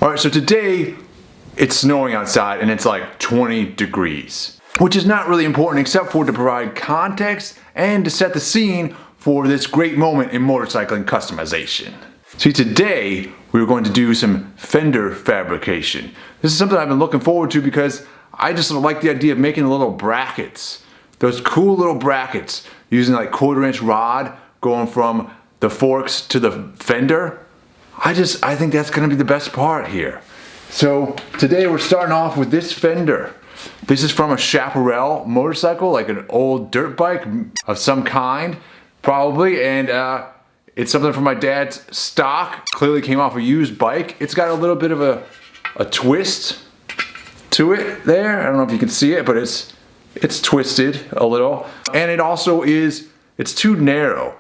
All right, so today it's snowing outside and it's like 20 degrees, which is not really important except for to provide context and to set the scene for this great moment in motorcycling customization. See, today we're going to do some fender fabrication. This is something I've been looking forward to because I just like the idea of making little brackets. Those cool little brackets using like 1/4-inch rod going from the forks to the fender. I think that's gonna be the best part here. So today we're starting off with this fender. This is from a chaparral motorcycle, like an old dirt bike of some kind, probably, and it's something from my dad's stock. Clearly came off a used bike. It's got a little bit of a twist to it there. I don't know if you can see it, but it's twisted a little. And it also it's too narrow.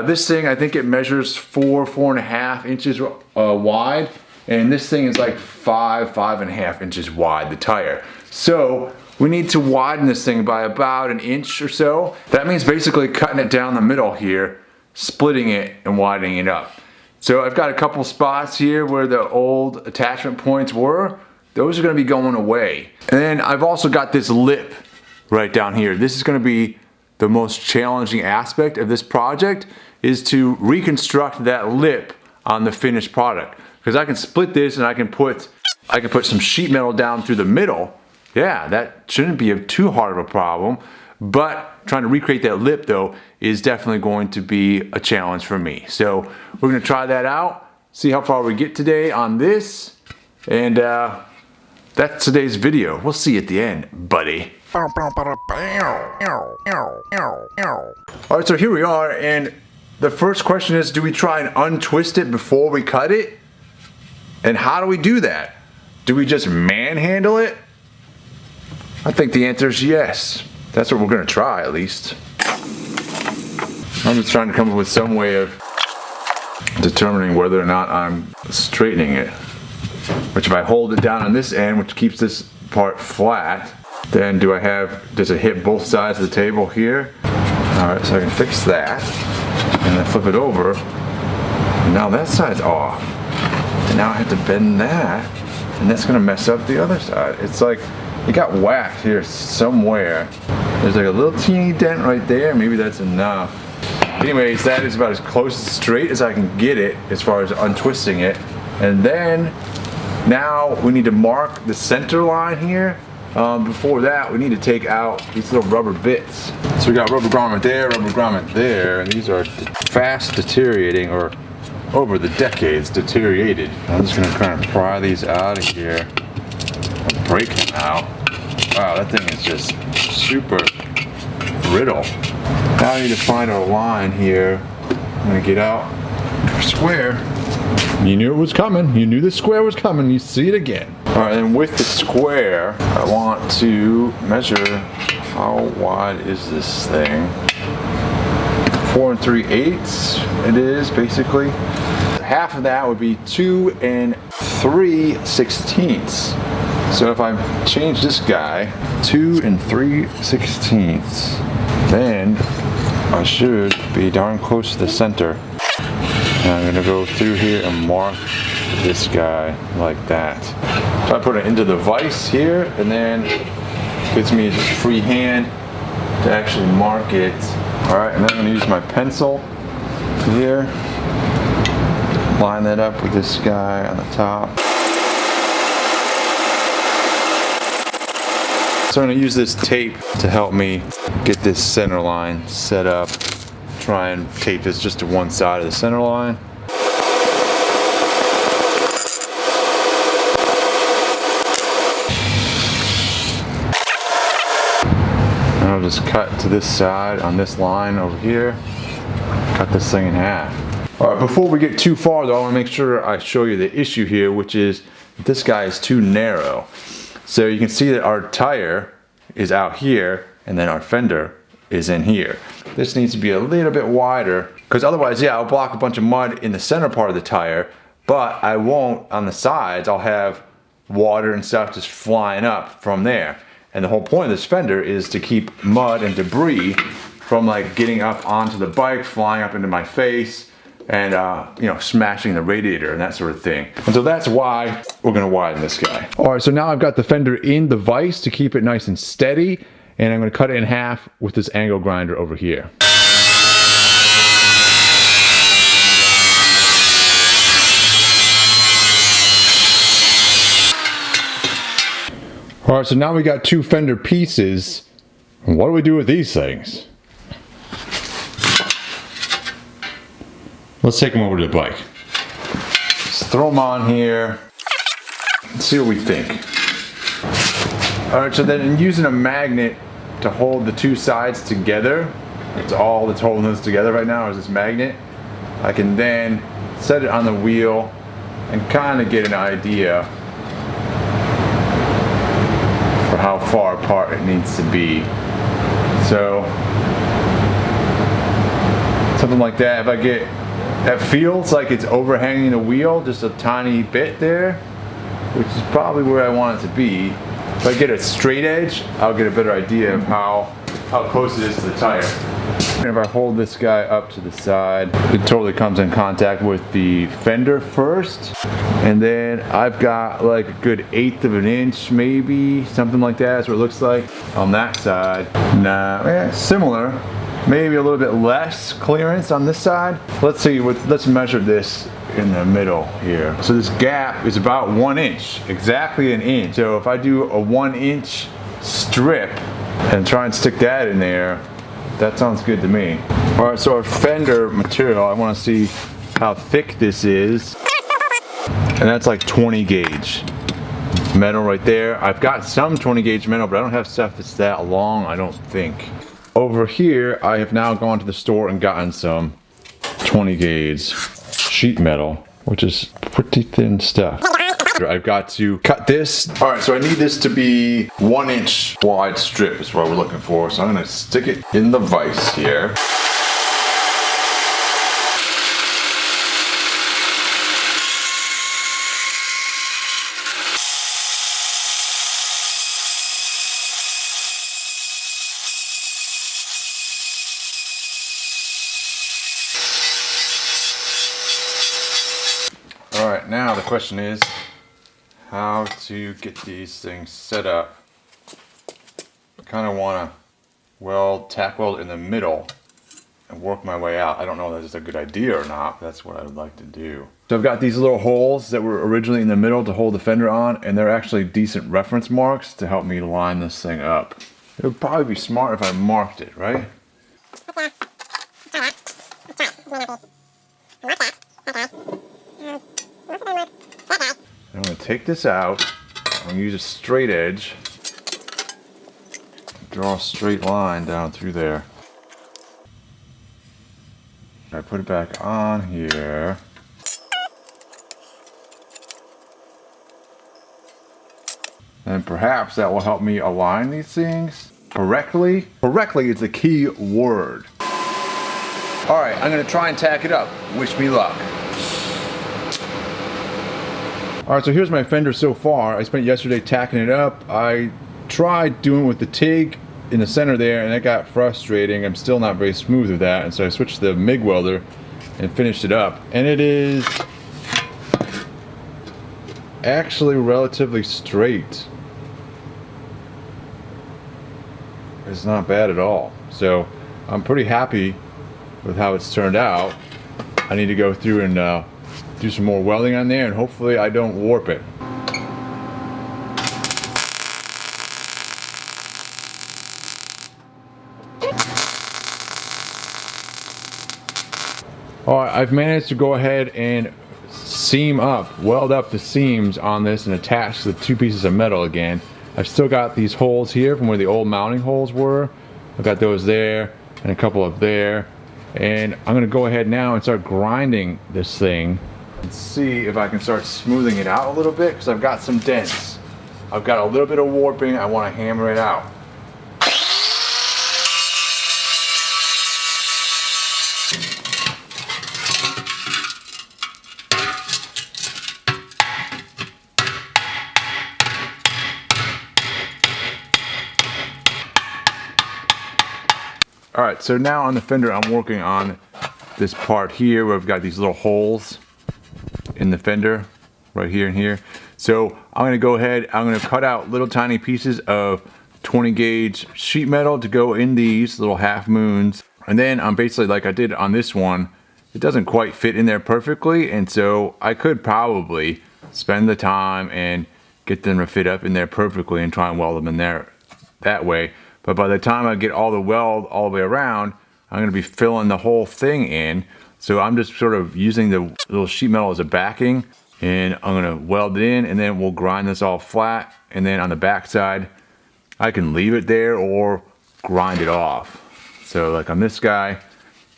This thing, I think it measures 4.5 inches wide. And this thing is like 5.5 inches wide, the tire. So we need to widen this thing by about 1 inch or so. That means basically cutting it down the middle here, splitting it and widening it up. So I've got a couple spots here where the old attachment points were. Those are gonna be going away. And then I've also got this lip right down here. This is gonna be the most challenging aspect of this project, is to reconstruct that lip on the finished product. Because I can split this and I can put some sheet metal down through the middle. Yeah, that shouldn't be too hard of a problem. But trying to recreate that lip though is definitely going to be a challenge for me. So we're gonna try that out, see how far we get today on this, and that's today's video. We'll see you at the end, buddy. Alright, so here we are, and the first question is, do we try and untwist it before we cut it? And how do we do that? Do we just manhandle it? I think the answer is yes. That's what we're gonna try, at least. I'm just trying to come up with some way of determining whether or not I'm straightening it. Which, if I hold it down on this end, which keeps this part flat, then does it hit both sides of the table here? Alright, so I can fix that. And then flip it over. And now that side's off. And now I have to bend that. And that's gonna mess up the other side. It's like, it got whacked here somewhere. There's like a little teeny dent right there. Maybe that's enough. Anyways, that is about as close straight as I can get it as far as untwisting it. And then, now we need to mark the center line here. Before that, we need to take out these little rubber bits. So we got rubber grommet there, rubber grommet there, and these are fast deteriorating, or over the decades deteriorated. I'm just gonna kind of pry these out of here and break them out. Wow, that thing is just super brittle. Now I need to find our line here. I'm gonna get out our square. You knew it was coming. You knew the square was coming. You see it again. All right, and with the square, I want to measure how wide is this thing. 4 3/8 it is, basically. Half of that would be 2 3/16. So if I change this guy, 2 3/16, then I should be darn close to the center. And I'm gonna go through here and mark this guy like that. So I put it into the vise here, and then it gives me just free hand to actually mark it. All right, and then I'm gonna use my pencil here, line that up with this guy on the top. So I'm gonna use this tape to help me get this center line set up. Try and tape this just to one side of the center line. And I'll just cut to this side on this line over here. Cut this thing in half. All right, before we get too far though, I wanna make sure I show you the issue here, which is this guy is too narrow. So you can see that our tire is out here, and then our fender is in here. This needs to be a little bit wider, because otherwise, yeah, I'll block a bunch of mud in the center part of the tire, but I won't on the sides. I'll have water and stuff just flying up from there. And the whole point of this fender is to keep mud and debris from like getting up onto the bike, flying up into my face, and you know, smashing the radiator and that sort of thing. And so that's why we're gonna widen this guy. All right, so now I've got the fender in the vise to keep it nice and steady, and I'm gonna cut it in half with this angle grinder over here. All right, so now we got two fender pieces. What do we do with these things? Let's take them over to the bike. Just throw them on here. Let's see what we think. All right, so then using a magnet to hold the two sides together, it's all that's holding this together right now is this magnet. I can then set it on the wheel and kind of get an idea for how far apart it needs to be. So something like that, if I get, that feels like it's overhanging the wheel just a tiny bit there, which is probably where I want it to be. If I get a straight edge, I'll get a better idea of how close it is to the tire. And if I hold this guy up to the side, it totally comes in contact with the fender first. And then I've got like a good 1/8 of an inch, maybe, something like that. That's what it looks like on that side. Nah, similar. Maybe a little bit less clearance on this side. Let's see, let's measure this in the middle here. So this gap is about 1 inch, exactly an inch. So if I do a 1 inch strip and try and stick that in there, that sounds good to me. All right, so our fender material, I want to see how thick this is. And that's like 20 gauge metal right there. I've got some 20 gauge metal, but I don't have stuff that's that long, I don't think. Over here, I have now gone to the store and gotten some 20 gauge sheet metal, which is pretty thin stuff. I've got to cut this. All right, so I need this to be 1 inch wide strip is what we're looking for. So I'm gonna stick it in the vise here. All right, now the question is how to get these things set up. I kind of want to tack weld in the middle and work my way out. I don't know if that's a good idea or not, but that's what I would like to do. So I've got these little holes that were originally in the middle to hold the fender on, and they're actually decent reference marks to help me line this thing up. It would probably be smart if I marked it, right? I'm going to take this out. I'm going to use a straight edge. Draw a straight line down through there. I put it back on here. And perhaps that will help me align these things correctly. Correctly is the key word. All right, I'm going to try and tack it up. Wish me luck. All right, so here's my fender so far. I spent yesterday tacking it up. I tried doing it with the TIG in the center there, and it got frustrating. I'm still not very smooth with that, and so I switched to the MIG welder and finished it up. And it is actually relatively straight. It's not bad at all. So I'm pretty happy with how it's turned out. I need to go through and do some more welding on there, and hopefully I don't warp it. Alright, I've managed to go ahead and weld up the seams on this and attach the two pieces of metal again. I've still got these holes here from where the old mounting holes were. I've got those there and a couple up there. And I'm going to go ahead now and start grinding this thing and see if I can start smoothing it out a little bit, because I've got some dents. I've got a little bit of warping. I want to hammer it out. Alright, so now on the fender I'm working on this part here where we've got these little holes in the fender right here and here. So I'm gonna go ahead, I'm gonna cut out little tiny pieces of 20 gauge sheet metal to go in these little half moons. And then I'm basically, like I did on this one, it doesn't quite fit in there perfectly. And so I could probably spend the time and get them to fit up in there perfectly and try and weld them in there that way. But by the time I get all the weld all the way around, I'm gonna be filling the whole thing in. So I'm just sort of using the little sheet metal as a backing, and I'm gonna weld it in, and then we'll grind this all flat. And then on the back side, I can leave it there or grind it off. So like on this guy,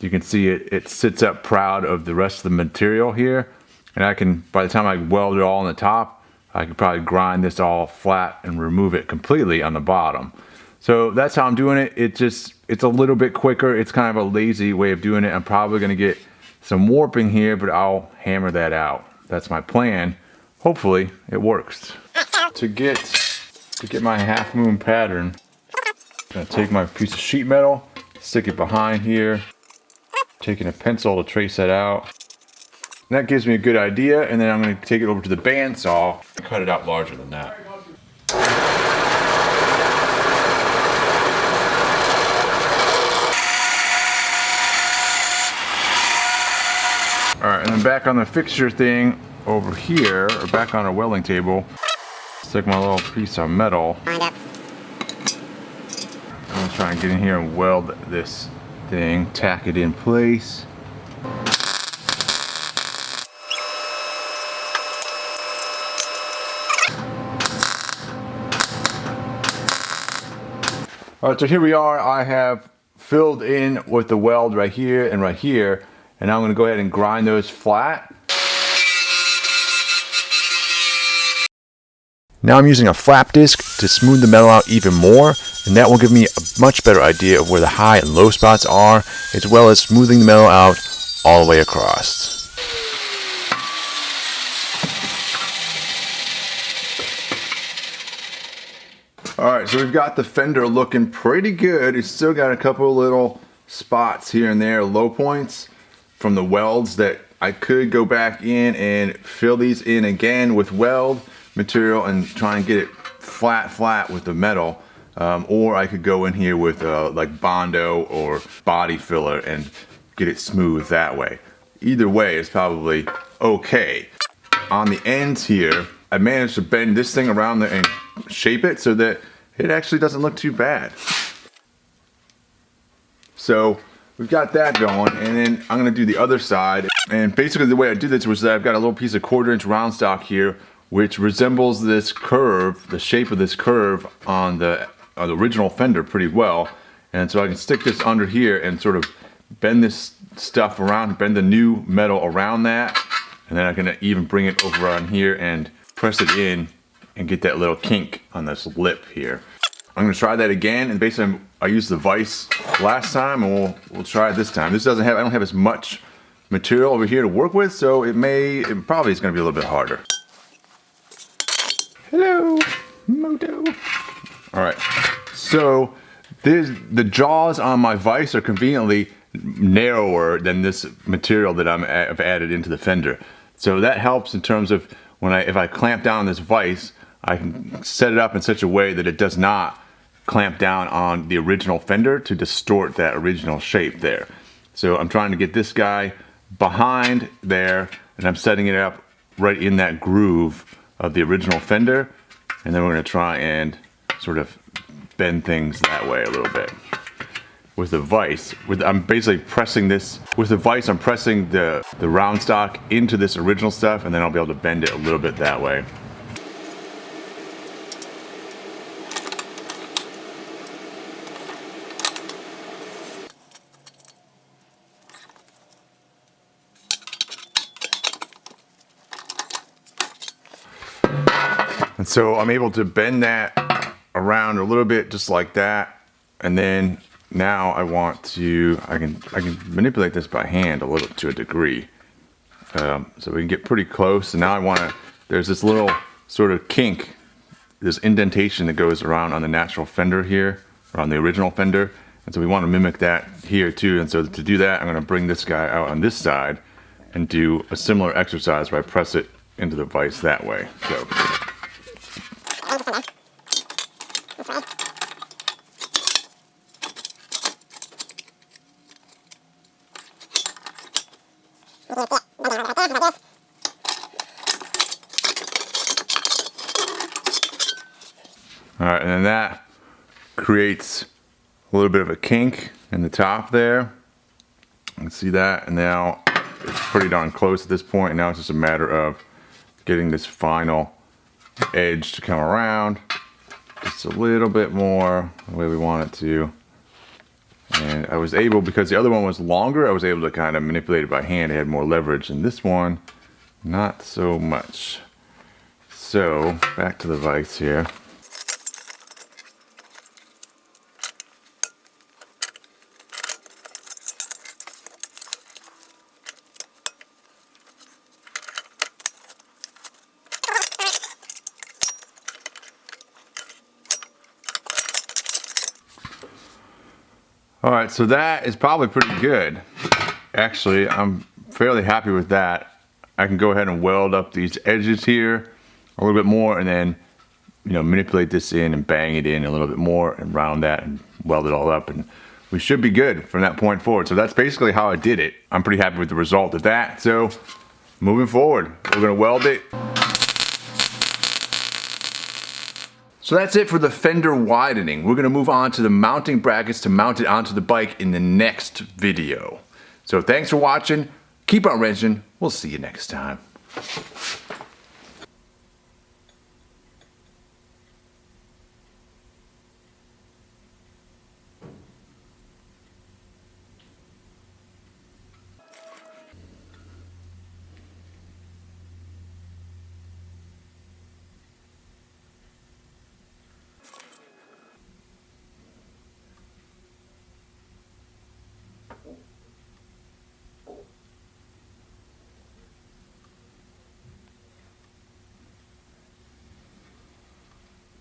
you can see it sits up proud of the rest of the material here. And I can, by the time I weld it all on the top, I could probably grind this all flat and remove it completely on the bottom. So that's how I'm doing it. It's a little bit quicker. It's kind of a lazy way of doing it. I'm probably gonna get some warping here, but I'll hammer that out. That's my plan. Hopefully it works. To get my half moon pattern, I'm gonna take my piece of sheet metal, stick it behind here, taking a pencil to trace that out. And that gives me a good idea, and then I'm gonna take it over to the bandsaw and cut it out larger than that. All right, and then back on the fixture thing over here, or back on our welding table, stick my little piece of metal. I'm gonna try and get in here and weld this thing, tack it in place. All right, so here we are. I have filled in with the weld right here, and now I'm gonna go ahead and grind those flat. Now I'm using a flap disc to smooth the metal out even more, and that will give me a much better idea of where the high and low spots are, as well as smoothing the metal out all the way across. Alright, so we've got the fender looking pretty good. It's still got a couple of little spots here and there, low points from the welds that I could go back in and fill these in again with weld material and try and get it flat with the metal. Or I could go in here with like Bondo or body filler and get it smooth that way. Either way is probably okay. On the ends here, I managed to bend this thing around and shape it so that it actually doesn't look too bad. So we've got that going, and then I'm gonna do the other side. And basically the way I did this was that I've got a little piece of 1/4 inch round stock here, which resembles this curve, the shape of this curve on the original fender pretty well. And so I can stick this under here and sort of bend this stuff around, bend the new metal around that, and then I can even bring it over on here and press it in and get that little kink on this lip here. I'm gonna try that again, and basically I used the vise last time, and we'll try it this time. This doesn't have, I don't have as much material over here to work with, so it probably is gonna be a little bit harder. Hello, Moto. All right, so the jaws on my vise are conveniently narrower than this material that I've added into the fender. So that helps in terms of if I clamp down this vise, I can set it up in such a way that it does not clamp down on the original fender to distort that original shape there. So I'm trying to get this guy behind there, and I'm setting it up right in that groove of the original fender, and then we're going to try and sort of bend things that way a little bit. With the vise, I'm basically pressing this, with the vise I'm pressing the round stock into this original stuff, and then I'll be able to bend it a little bit that way. And so I'm able to bend that around a little bit just like that, and then now I can manipulate this by hand a little to a degree, so we can get pretty close. And now there's this little sort of kink, this indentation that goes around on the natural fender here, or on the original fender, And so we want to mimic that here too. And so to do that, I'm going to bring this guy out on this side and do a similar exercise where I press it into the vise that way. So. All right, and then that creates a little bit of a kink in the top there. You can see that, and now it's pretty darn close at this point. Now it's just a matter of getting this final edge to come around just a little bit more the way we want it to. And I was able, because the other one was longer, I was able to kind of manipulate it by hand. It had more leverage, and this one, not so much. So, back to the vise here. All right, so that is probably pretty good. Actually, I'm fairly happy with that. I can go ahead and weld up these edges here a little bit more, and then, you know, manipulate this in and bang it in a little bit more and round that and weld it all up, and we should be good from that point forward. So that's basically how I did it. I'm pretty happy with the result of that. So moving forward, we're gonna weld it. So that's it for the fender widening. We're gonna move on to the mounting brackets to mount it onto the bike in the next video. So thanks for watching. Keep on wrenching. We'll see you next time.